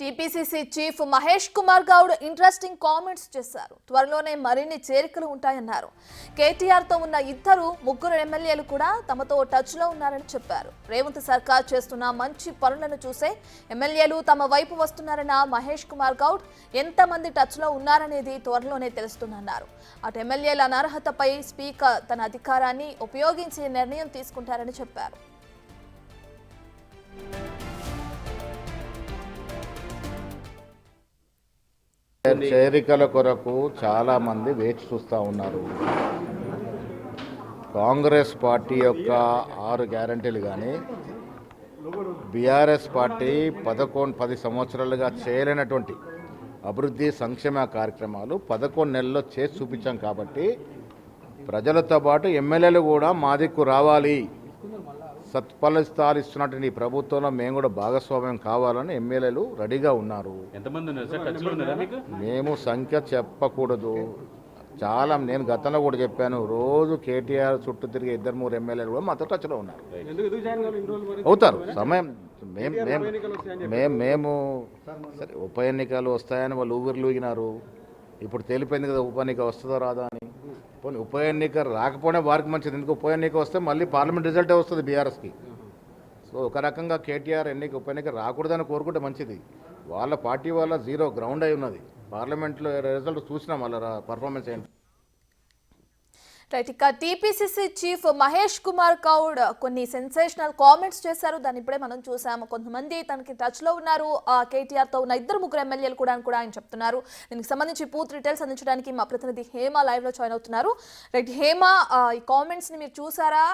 TPCC chief Mahesh Kumar Goud interesting comments చేశారు. త్వరలోనే మరిన్ని చేరికలు ఉంటాయన్నారు. కేటీఆర్ తో ఉన్న ముగ్గురు ఎమ్మెల్యేలు కూడా తమతో టచ్ లో ఉన్నారని చెప్పారు. రేవంత్ సర్కార్ చేస్తున్న మంచి పనులను చూసే ఎమ్మెల్యేలు తమ వైపు వస్తున్నారన్న మహేష్ కుమార్ గౌడ్ ఎంతమంది టచ్ లో ఉన్నారనేది త్వరలోనే తెలుస్తుందన్నారు. అటు ఎమ్మెల్యేల అనర్హతపై స్పీకర్ తన అధికారాన్ని ఉపయోగించి నిర్ణయం తీసుకుంటారని చెప్పారు. చేరికల కొరకు చాలా మంది వేచి చూస్తూ ఉన్నారు. కాంగ్రెస్ పార్టీ యొక్క 6 గ్యారంటీలు కానీ బీఆర్ఎస్ పార్టీ 10 సంవత్సరాలుగా చేయలేనటువంటి అభివృద్ధి సంక్షేమ కార్యక్రమాలు 11 నెలల్లో చేసి చూపించాం. కాబట్టి ప్రజలతో పాటు ఎమ్మెల్యేలు కూడా మా దిక్కు రావాలి, సత్ఫలితాలు ఇస్తున్నటువంటి ఈ ప్రభుత్వంలో మేము కూడా భాగస్వామ్యం కావాలని ఎమ్మెల్యేలు రెడీగా ఉన్నారు. మేము సంఖ్య చెప్పకూడదు. చాలా నేను గతంలో కూడా చెప్పాను, రోజు కేటీఆర్ చుట్టూ తిరిగే 2-3 ఎమ్మెల్యేలు కూడా మాతో టచ్లో ఉన్నారు. అవుతారు సమయం మేము సరే ఉప ఎన్నికలు వస్తాయని వాళ్ళు ఊగిర్లు ఊగినారు. ఇప్పుడు తేలిపోయింది కదా ఉప ఎన్నిక వస్తుందో రాదా అని. పోనీ ఉప ఎన్నిక రాకపోయినా వారికి మంచిది, ఎందుకు ఉప ఎన్నిక వస్తే మళ్ళీ పార్లమెంట్ రిజల్టే వస్తుంది బీఆర్ఎస్కి. సో ఒక రకంగా కేటీఆర్ ఉప ఎన్నిక రాకూడదని కోరుకుంటే మంచిది. వాళ్ళ పార్టీ వల్ల 0 గ్రౌండ్ అయి ఉన్నది. పార్లమెంట్లో రిజల్ట్ చూసినాం వాళ్ళ పర్ఫార్మెన్స్ ఏంటి. రైట్, ఇక టీపీసీసీ చీఫ్ మహేష్ కుమార్ గౌడ్ కొన్ని సెన్సేషనల్ కామెంట్స్ చేశారు. దాన్ని ఇప్పుడే మనం చూసాము. కొంతమంది తనకి టచ్ లో ఉన్నారు, కేటీఆర్ తో ఉన్న 2-3 ఎమ్మెల్యేలు కూడా ఆయన చెప్తున్నారు. దీనికి సంబంధించి పూర్తి డీటెయిల్స్ అందించడానికి మా ప్రతినిధి హేమ లైవ్ లో జాయిన్ అవుతున్నారు. రైట్ హేమ, ఈ కామెంట్స్ ని మీరు చూసారా?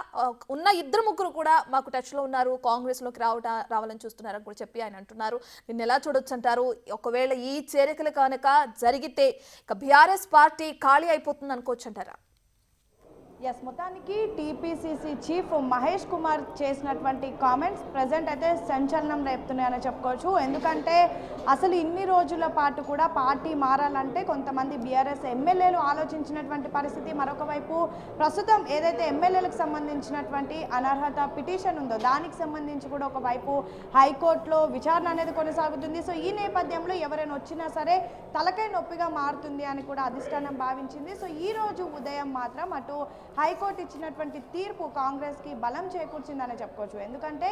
ఉన్న 2-3 కూడా మాకు టచ్ లో ఉన్నారు, కాంగ్రెస్ లోకి రావాలని చూస్తున్నారని కూడా చెప్పి ఆయన అంటున్నారు. దీన్ని ఎలా చూడొచ్చు అంటారు? ఒకవేళ ఈ చేరికలు కనుక జరిగితే ఇక బీఆర్ఎస్ పార్టీ ఖాళీ అయిపోతుంది అనుకోవచ్చు అంటారా? ఎస్, మొత్తానికి టీపీసీసీ చీఫ్ మహేష్ కుమార్ చేసినటువంటి కామెంట్స్ ప్రజెంట్ అయితే సంచలనం రేపుతున్నాయని చెప్పుకోవచ్చు. ఎందుకంటే అసలు ఇన్ని రోజుల పాటు కూడా పార్టీ మారాలంటే కొంతమంది బీఆర్ఎస్ ఎమ్మెల్యేలు ఆలోచించినటువంటి పరిస్థితి. మరొక వైపు ప్రస్తుతం ఏదైతే ఎమ్మెల్యేలకు సంబంధించినటువంటి అనర్హత పిటిషన్ ఉందో దానికి సంబంధించి కూడా ఒకవైపు హైకోర్టులో విచారణ అనేది కొనసాగుతుంది. సో ఈ నేపథ్యంలో ఎవరైనా వచ్చినా సరే తలకై నొప్పిగా మారుతుంది అని కూడా అధిష్టానం భావించింది. సో ఈ రోజు ఉదయం మాత్రం అటు హైకోర్టు ఇచ్చినటువంటి తీర్పు కాంగ్రెస్కి బలం చేకూర్చిందని చెప్పుకోవచ్చు. ఎందుకంటే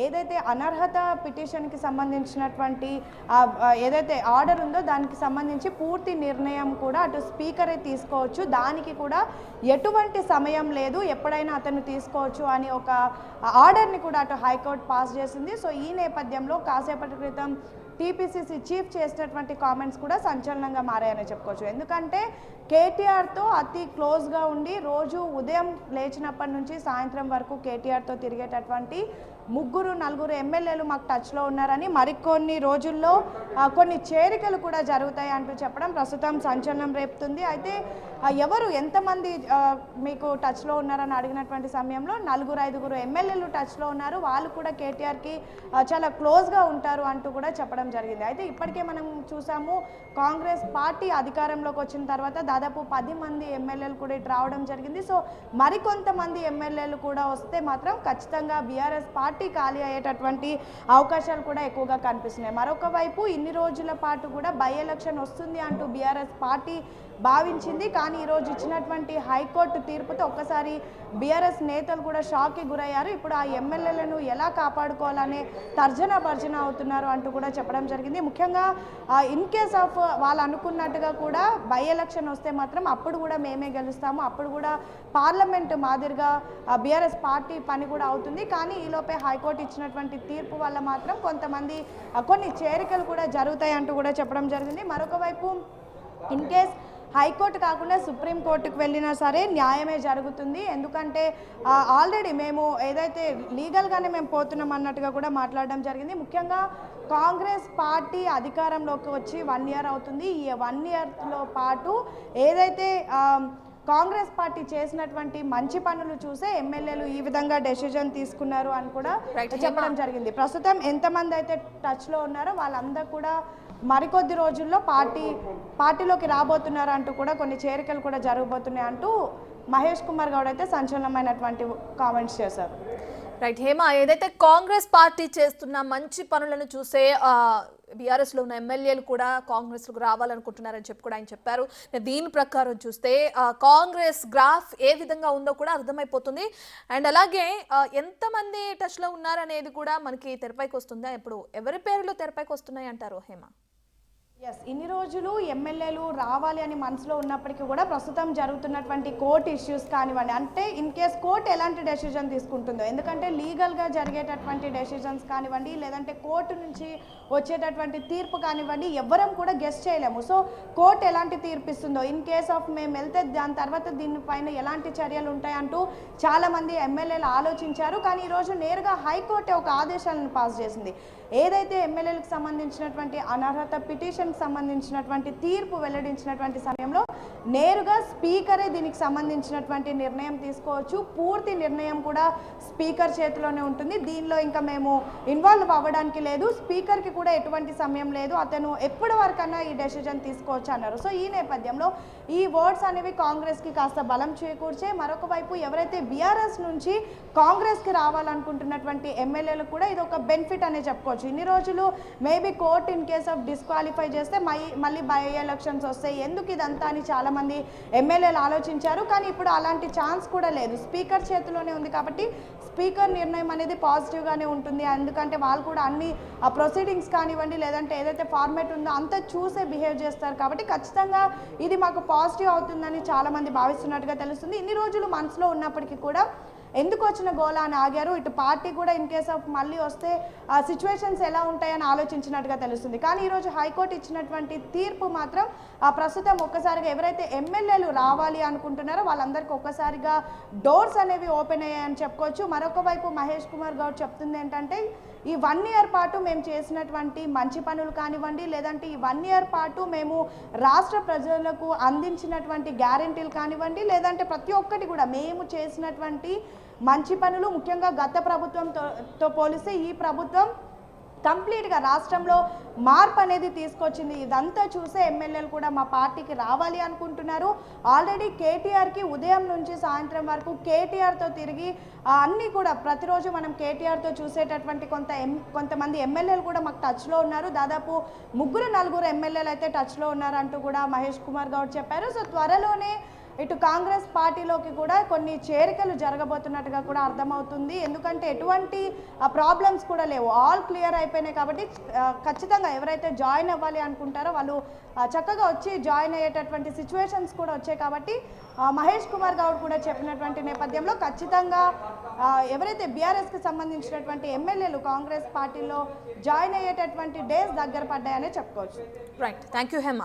ఏదైతే అనర్హత పిటిషన్కి సంబంధించినటువంటి ఏదైతే ఆర్డర్ ఉందో దానికి సంబంధించి పూర్తి నిర్ణయం కూడా అటు స్పీకరే తీసుకోవచ్చు. దానికి కూడా ఎటువంటి సమయం లేదు, ఎప్పుడైనా అతను తీసుకోవచ్చు అని ఒక ఆర్డర్ని కూడా అటు హైకోర్టు పాస్ చేసింది. సో ఈ నేపథ్యంలో కాసేపటి క్రితం టీపీసీసీ చీఫ్ చేసినటువంటి కామెంట్స్ కూడా సంచలనంగా మారాయని చెప్పుకోవచ్చు. ఎందుకంటే కేటీఆర్తో అతి క్లోజ్గా ఉండి రోజు ఉదయం లేచినప్పటి నుంచి సాయంత్రం వరకు కేటీఆర్తో తిరిగేటటువంటి 3-4 ఎమ్మెల్యేలు మాకు టచ్లో ఉన్నారని, మరికొన్ని రోజుల్లో కొన్ని చేరికలు కూడా జరుగుతాయి అంటూ చెప్పడం ప్రస్తుతం సంచలనం రేపుతుంది. అయితే ఎంతమంది మీకు టచ్లో ఉన్నారని అడిగినటువంటి సమయంలో 4-5 ఎమ్మెల్యేలు టచ్లో ఉన్నారు. వాళ్ళు కూడా కేటీఆర్కి చాలా క్లోజ్గా ఉంటారు అంటూ కూడా చెప్పడం జరిగింది. అయితే ఇప్పటికే మనం చూసాము, కాంగ్రెస్ పార్టీ అధికారంలోకి వచ్చిన తర్వాత దాదాపు 10 మంది ఎమ్మెల్యేలు కూడా ఇటు రావడం జరిగింది. సో మరికొంతమంది ఎమ్మెల్యేలు కూడా వస్తే మాత్రం ఖచ్చితంగా బీఆర్ఎస్ పార్టీ ఖాళీ అయ్యేటటువంటి అవకాశాలు కూడా ఎక్కువగా కనిపిస్తున్నాయి. మరొక వైపు ఇన్ని రోజుల పాటు కూడా బై ఎలక్షన్ వస్తుంది అంటూ బీఆర్ఎస్ పార్టీ భావించింది. కానీ ఈరోజు ఇచ్చినటువంటి హైకోర్టు తీర్పుతో ఒక్కసారి బీఆర్ఎస్ నేతలు కూడా షాక్కి గురయ్యారు. ఇప్పుడు ఆ ఎమ్మెల్యేలను ఎలా కాపాడుకోవాలనే తర్జన భర్జన అవుతున్నారు అంటూ కూడా చెప్పడం జరిగింది. ముఖ్యంగా ఇన్ కేస్ ఆఫ్ వాళ్ళు అనుకున్నట్టుగా కూడా బై ఎలక్షన్ వస్తే మాత్రం అప్పుడు కూడా మేమే గెలుస్తాము, అప్పుడు కూడా పార్లమెంటు మాదిరిగా బీఆర్ఎస్ పార్టీ పని కూడా అవుతుంది. కానీ ఈలోపే హైకోర్టు ఇచ్చినటువంటి తీర్పు వల్ల మాత్రం కొంతమంది కొన్ని చేరికలు కూడా జరుగుతాయి అంటూ కూడా చెప్పడం జరిగింది. మరొక వైపు ఇన్ కేస్ హైకోర్టు కాకుండా సుప్రీంకోర్టుకు వెళ్ళినా సరే న్యాయమే జరుగుతుంది. ఎందుకంటే ఆల్రెడీ మేము ఏదైతే లీగల్గానే మేము పోతున్నాం అన్నట్టుగా కూడా మాట్లాడడం జరిగింది. ముఖ్యంగా కాంగ్రెస్ పార్టీ అధికారంలోకి వచ్చి 1 ఇయర్ అవుతుంది. ఈ 1 ఇయర్లో పాటు ఏదైతే కాంగ్రెస్ పార్టీ చేసినటువంటి మంచి పనులు చూసే ఎమ్మెల్యేలు ఈ విధంగా డెసిజన్ తీసుకున్నారు అని కూడా చెప్పడం జరిగింది. ప్రస్తుతం ఎంతమంది అయితే టచ్లో ఉన్నారో వాళ్ళందరూ కూడా మరికొద్ది రోజుల్లో పార్టీలోకి రాబోతున్నారు అంటూ కూడా కొన్ని చేరికలు కూడా జరగబోతున్నాయి అంటూ మహేష్ కుమార్ గౌడ్ అయితే సంచలనమైనటువంటి కామెంట్స్ చేశారు. రైట్ హేమ, ఏదైతే కాంగ్రెస్ పార్టీ చేస్తున్న మంచి పనులను చూసే బీఆర్ఎస్ లో ఉన్న ఎమ్మెల్యేలు కూడా కాంగ్రెస్ కు రావాలనుకుంటున్నారని చెప్పి కూడా ఆయన చెప్పారు. దీని ప్రకారం చూస్తే కాంగ్రెస్ గ్రాఫ్ ఏ విధంగా ఉందో కూడా అర్థమైపోతుంది. అండ్ అలాగే ఎంతమంది టచ్ లో ఉన్నారనేది కూడా మనకి తెరపైకి వస్తుందా, ఇప్పుడు ఎవరి పేర్లు తెరపైకి వస్తున్నాయి అంటారు హేమ? ఎస్, ఇన్ని రోజులు ఎమ్మెల్యేలు రావాలి అని మనసులో ఉన్నప్పటికీ కూడా ప్రస్తుతం జరుగుతున్నటువంటి కోర్టు ఇష్యూస్ కానివ్వండి, అంటే ఇన్ కేస్ కోర్టు ఎలాంటి డెసిజన్ తీసుకుంటుందో, ఎందుకంటే లీగల్గా జరిగేటటువంటి డెసిజన్స్ కానివ్వండి, లేదంటే కోర్టు నుంచి వచ్చేటటువంటి తీర్పు కానివ్వండి, ఎవ్వరం కూడా గెస్ట్ చేయలేము. సో కోర్టు ఎలాంటి తీర్పు ఇస్తుందో, ఇన్ కేస్ ఆఫ్ మేము వెళ్తే దాని తర్వాత దీనిపైన ఎలాంటి చర్యలు ఉంటాయంటూ చాలామంది ఎమ్మెల్యేలు ఆలోచించారు. కానీ ఈరోజు నేరుగా హైకోర్టు ఒక ఆదేశాలను పాస్ చేసింది. ఏదైతే ఎమ్మెల్యేలకు సంబంధించినటువంటి అనర్హత పిటిషన్ సంబంధించినటువంటి తీర్పు వెల్లడించినటువంటి సమయంలో నేరుగా స్పీకరే దీనికి సంబంధించినటువంటి నిర్ణయం తీసుకోవచ్చు. పూర్తి నిర్ణయం కూడా స్పీకర్ చేతిలోనే ఉంటుంది. దీనిలో ఇంకా మేము ఇన్వాల్వ్ అవ్వడానికి లేదు, స్పీకర్కి కూడా ఎటువంటి సమయం లేదు, అతను ఎప్పటి వరకన్నా ఈ డెసిజన్ తీసుకోవచ్చు అన్నారు. సో ఈ నేపథ్యంలో ఈ వర్డ్స్ అనేవి కాంగ్రెస్కి కాస్త బలం చేకూర్చే, మరొక వైపు ఎవరైతే బీఆర్ఎస్ నుంచి కాంగ్రెస్కి రావాలనుకుంటున్నటువంటి ఎమ్మెల్యేలకు కూడా ఇది ఒక బెనిఫిట్ అనే చెప్పుకోవచ్చు. ఇన్ని రోజులు maybe court in case of disqualify చేస్తే మళ్ళీ బై ఎలక్షన్స్ వస్తాయి, ఎందుకు ఇదంతా అని చాలామంది ఎమ్మెల్యేలు ఆలోచించారు. కానీ ఇప్పుడు అలాంటి ఛాన్స్ కూడా లేదు, స్పీకర్ చేతిలోనే ఉంది. కాబట్టి స్పీకర్ నిర్ణయం అనేది పాజిటివ్గానే ఉంటుంది. ఎందుకంటే వాళ్ళు కూడా అన్ని ప్రొసీడింగ్స్ కానివ్వండి, లేదంటే ఏదైతే ఫార్మేట్ ఉందో అంతా చూసే బిహేవ్ చేస్తారు. కాబట్టి ఖచ్చితంగా ఇది మాకు పాజిటివ్ అవుతుందని చాలామంది భావిస్తున్నట్టుగా తెలుస్తుంది. ఇన్ని రోజులు మనసులో ఉన్నప్పటికీ కూడా ఎందుకు వచ్చిన గోలా అని ఆగారు. ఇటు పార్టీ కూడా ఇన్ కేస్ ఆఫ్ మళ్ళీ వస్తే ఆ సిచ్యువేషన్స్ ఎలా ఉంటాయని ఆలోచించినట్టుగా తెలుస్తుంది. కానీ ఈరోజు హైకోర్టు ఇచ్చినటువంటి తీర్పు మాత్రం ప్రస్తుతం ఒక్కసారిగా ఎవరైతే ఎమ్మెల్యేలు రావాలి అనుకుంటున్నారో వాళ్ళందరికీ ఒక్కసారిగా డోర్స్ అనేవి ఓపెన్ అయ్యాయని చెప్పుకోవచ్చు. మరొక వైపు మహేష్ కుమార్ గౌడ్ చెప్తుంది ఏంటంటే, ఈ 1 ఇయర్ పాటు మేము చేసినటువంటి మంచి పనులు కానివ్వండి, లేదంటే ఈ 1 ఇయర్ పాటు మేము రాష్ట్ర ప్రజలకు అందించినటువంటి గ్యారెంటీలు కానివ్వండి, లేదంటే ప్రతి ఒక్కటి కూడా మేము చేసినటువంటి మంచి పనులు, ముఖ్యంగా గత ప్రభుత్వంతో పోలిస్తే ఈ ప్రభుత్వం కంప్లీట్గా రాష్ట్రంలో మార్పు అనేది తీసుకొచ్చింది. ఇదంతా చూసే ఎమ్మెల్యేలు కూడా మా పార్టీకి రావాలి అనుకుంటున్నారు. ఆల్రెడీ కేటీఆర్కి ఉదయం నుంచి సాయంత్రం వరకు కేటీఆర్తో తిరిగి అన్నీ కూడా ప్రతిరోజు మనం కేటీఆర్తో చూసేటటువంటి కొంతమంది ఎమ్మెల్యేలు కూడా మాకు టచ్లో ఉన్నారు. దాదాపు 3-4 ఎమ్మెల్యేలు అయితే టచ్లో ఉన్నారంటూ కూడా మహేష్ కుమార్ గౌడ్ చెప్పారు. సో త్వరలోనే ఇటు కాంగ్రెస్ పార్టీలోకి కూడా కొన్ని చేరికలు జరగబోతున్నట్టుగా కూడా అర్థమవుతుంది. ఎందుకంటే ఎటువంటి ప్రాబ్లమ్స్ కూడా లేవు, ఆల్ క్లియర్ అయిపోయినాయి. కాబట్టి ఖచ్చితంగా ఎవరైతే జాయిన్ అవ్వాలి అనుకుంటారో వాళ్ళు చక్కగా వచ్చి జాయిన్ అయ్యేటటువంటి సిచ్యువేషన్స్ కూడా వచ్చాయి. కాబట్టి మహేష్ కుమార్ గౌడ్ కూడా చెప్పినటువంటి నేపథ్యంలో ఖచ్చితంగా ఎవరైతే బీఆర్ఎస్కి సంబంధించినటువంటి ఎమ్మెల్యేలు కాంగ్రెస్ పార్టీలో జాయిన్ అయ్యేటటువంటి డేస్ దగ్గర పడ్డాయనే చెప్పుకోవచ్చు. Right, thank you Hema.